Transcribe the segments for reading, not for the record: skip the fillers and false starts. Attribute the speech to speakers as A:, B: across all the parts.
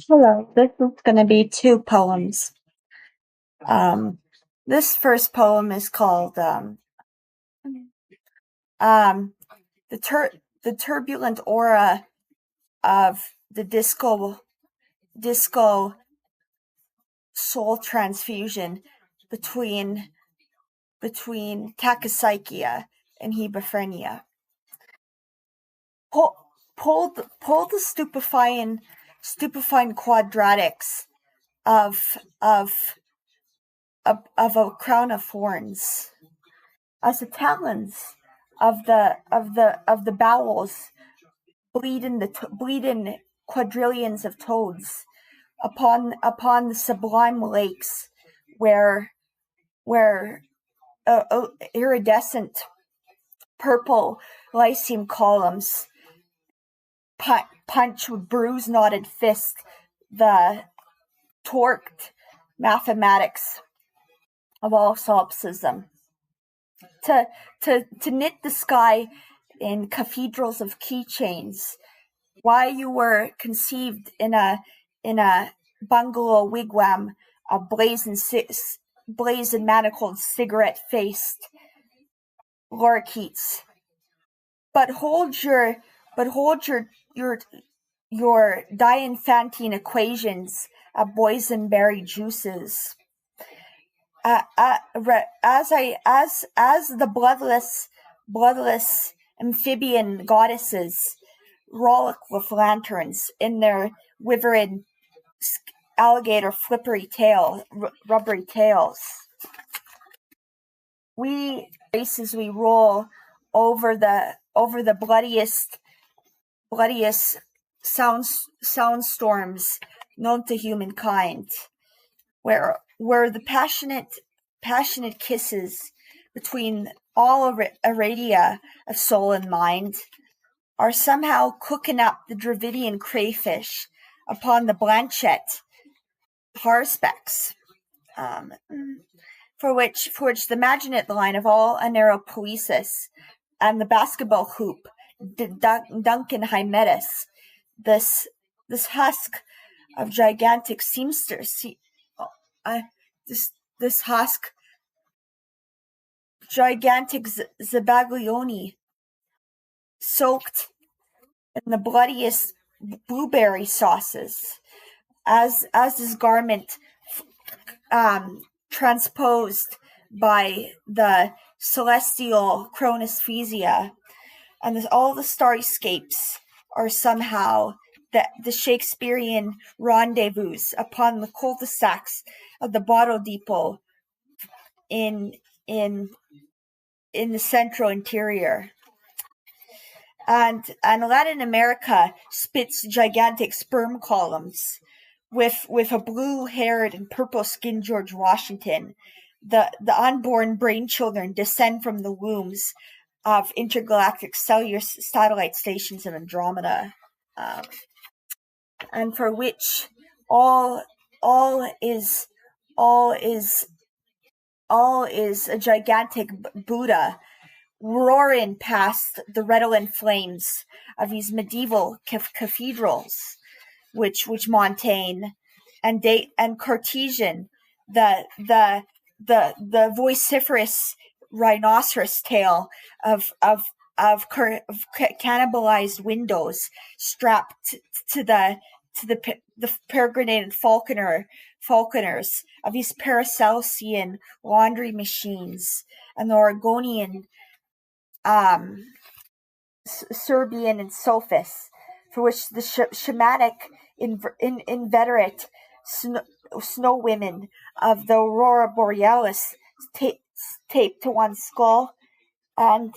A: Hello, this is going to be two poems. This first poem is called um, the turbulent aura of the disco soul transfusion between tachypsychia and hebephrenia. Pull the stupefying quadratics of a crown of thorns, as the talons of the bowels bleed in quadrillions of toads upon the sublime lakes where iridescent purple lyceum columns punch with bruise-knotted fist the torqued mathematics of all solipsism. To knit the sky in cathedrals of keychains, why you were conceived in a bungalow wigwam of blazing manacled cigarette-faced lorikeets. But hold your diinfantine equations of boysenberry juices. As the bloodless amphibian goddesses rollick with lanterns in their withering alligator rubbery tails. We races we roll over the bloodiest soundstorms known to humankind, where the passionate kisses between all iradia of soul and mind are somehow cooking up the Dravidian crayfish upon the Blanchette harspecks, for which the Maginot Line of all anaeropoiesis and the basketball hoop Duncan Hymettus, this husk of gigantic seamsters, this husk gigantic Zabaglione, soaked in the bloodiest blueberry sauces, as this garment transposed by the celestial chronosphesia, and all the starscapes are somehow the Shakespearean rendezvous upon the cul-de-sacs of the bottle depot in the central interior. And Latin America spits gigantic sperm columns with a blue-haired and purple-skinned George Washington. The unborn brain children descend from the wombs of intergalactic cellular satellite stations of Andromeda, and for which all is a gigantic Buddha roaring past the redolent flames of these medieval cathedrals, which Montaigne and Cartesian, the vociferous rhinoceros tail of cannibalized windows strapped to the peregrinated falconers of these Paracelsian laundry machines, and the Oregonian Serbian and sophists, for which the shamanic inveterate snow women of the Aurora Borealis taped to one's skull, and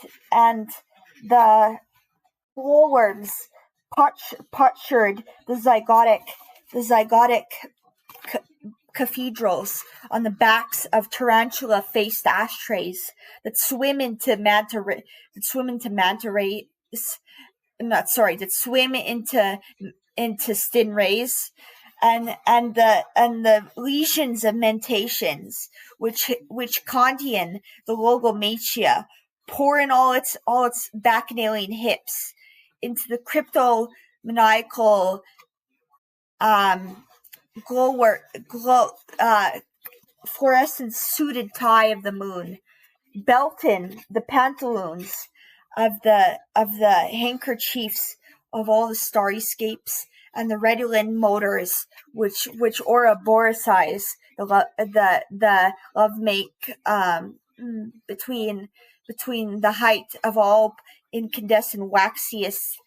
A: the glowworms potsherd the zygotic cathedrals on the backs of tarantula-faced ashtrays that swim into stingrays, and the lesions of mentations which Kantian, the logomachia, pour in all its bacchanalian hips into the maniacal fluorescent suited tie of the moon, belting the pantaloons of the handkerchiefs of all the starryscapes, and the redolent motors which Ouroboricize the love make between the height of all incandescent waxiest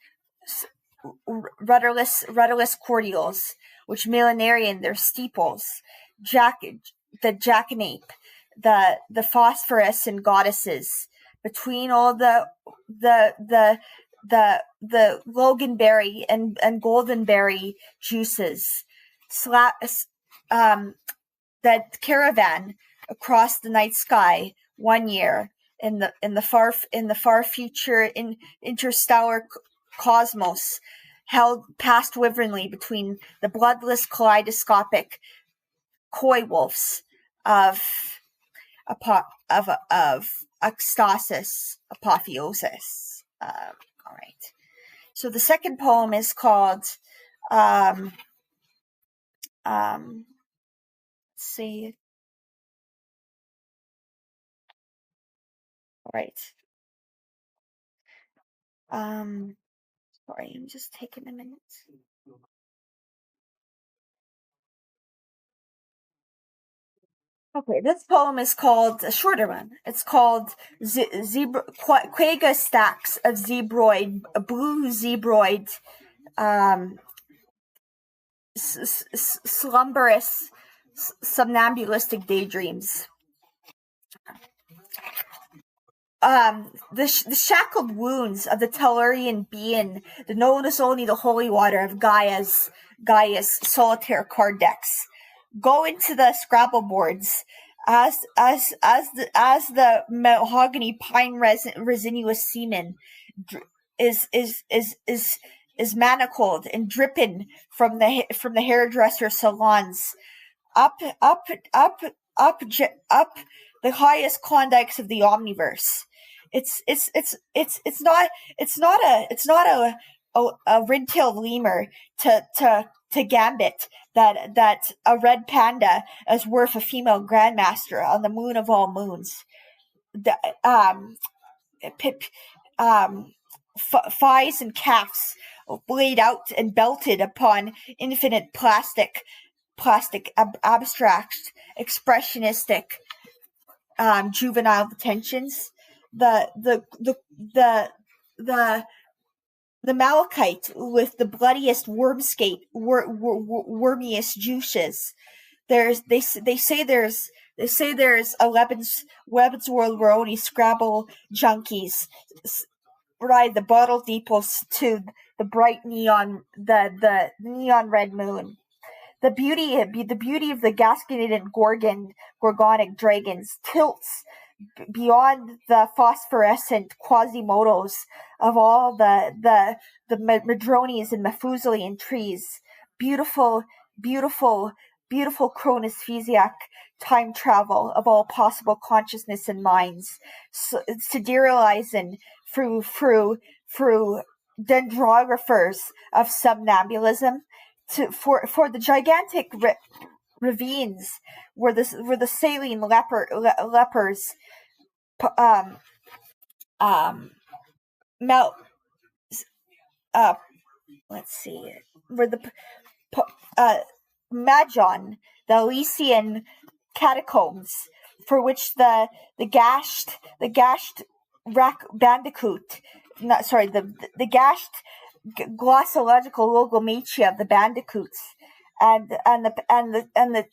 A: rudderless cordials, which millenarian their steeples, the jackanape, the phosphorescent goddesses, between all the loganberry and goldenberry juices, that caravan across the night sky one year in the far future interstellar cosmos, held past wyvernly between the bloodless kaleidoscopic coy wolves of ecstasis apotheosis. All right. So the second poem is called let's see. All right. Sorry, I'm just taking a minute. Okay, this poem is called a shorter one. It's called Quagga Stacks of Zebroid, Blue Zebroid, slumberous, somnambulistic daydreams. The shackled wounds of the Tellurian being, the notice only the holy water of Gaia's solitaire card decks, go into the Scrabble boards as the mahogany pine resinous semen is manacled and dripping from the hairdresser salons up the highest Klondikes of the omniverse. It's not a red-tailed lemur to gambit that a red panda is worth a female grandmaster on the moon of all moons. Thighs and calves laid out and belted upon infinite plastic abstract expressionistic juvenile detentions. The malachite with the bloodiest wormiest juices. They say there's a Webb's World where only Scrabble junkies ride the bottle deepest to the bright neon red moon. The beauty of the gasketed gorgonic dragons tilts beyond the phosphorescent quasimodos of all the madronis and Methuselian trees. Beautiful chronosphesiac time travel of all possible consciousness and minds, siderealizing through dendrographers of somnambulism for the gigantic ravines where the saline lepers melt. Let's see, where the Majon, the Elysian catacombs, for which the gashed bandicoot, the gashed glossological logometria of the bandicoots, and the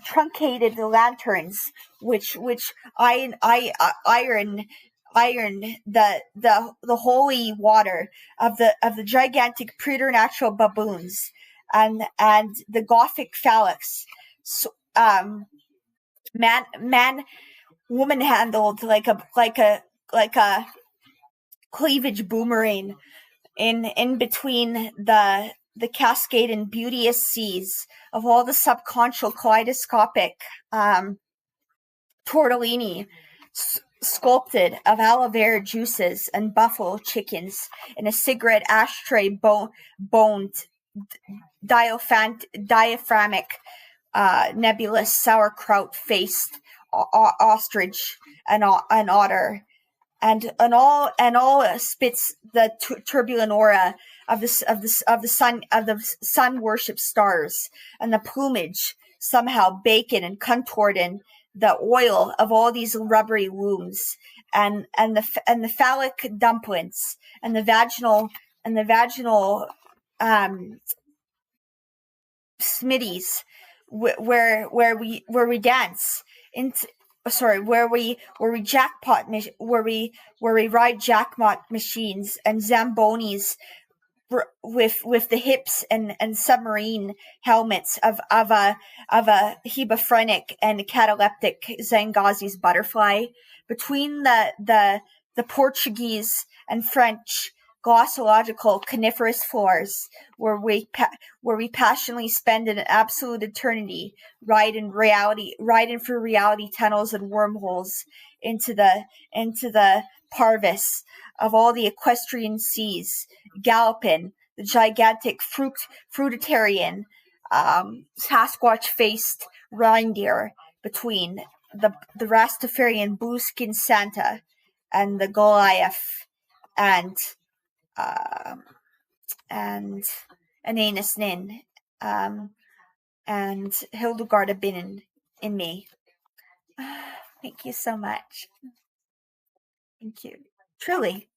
A: truncated lanterns which iron the holy water of the gigantic preternatural baboons, and the Gothic phallics, woman handled like a cleavage boomerang in between the cascade and beauteous seas of all the subconscious kaleidoscopic tortellini sculpted of aloe vera juices and buffalo chickens in a cigarette ashtray boned diaphragmic nebulous sauerkraut-faced ostrich and otter, and all spits the turbulent aura of the sun worship stars, and the plumage somehow bacon and contorted the oil of all these rubbery wombs, and the phallic dumplings, and the vaginal smitties, where we dance into, sorry, where we ride jackpot machines and zambonis with the hips and submarine helmets of a hebephrenic and cataleptic Zangazzi's butterfly, between the Portuguese and French glossological coniferous floors, where we passionately spend an absolute eternity riding through reality tunnels and wormholes into the parvis of all the equestrian seas, galloping the gigantic fruitarian Sasquatch-faced reindeer between the Rastafarian blue-skinned Santa and the Goliath and Ananus Nin, and Hildegarda Binnen in me. Thank you so much. Thank you. Truly.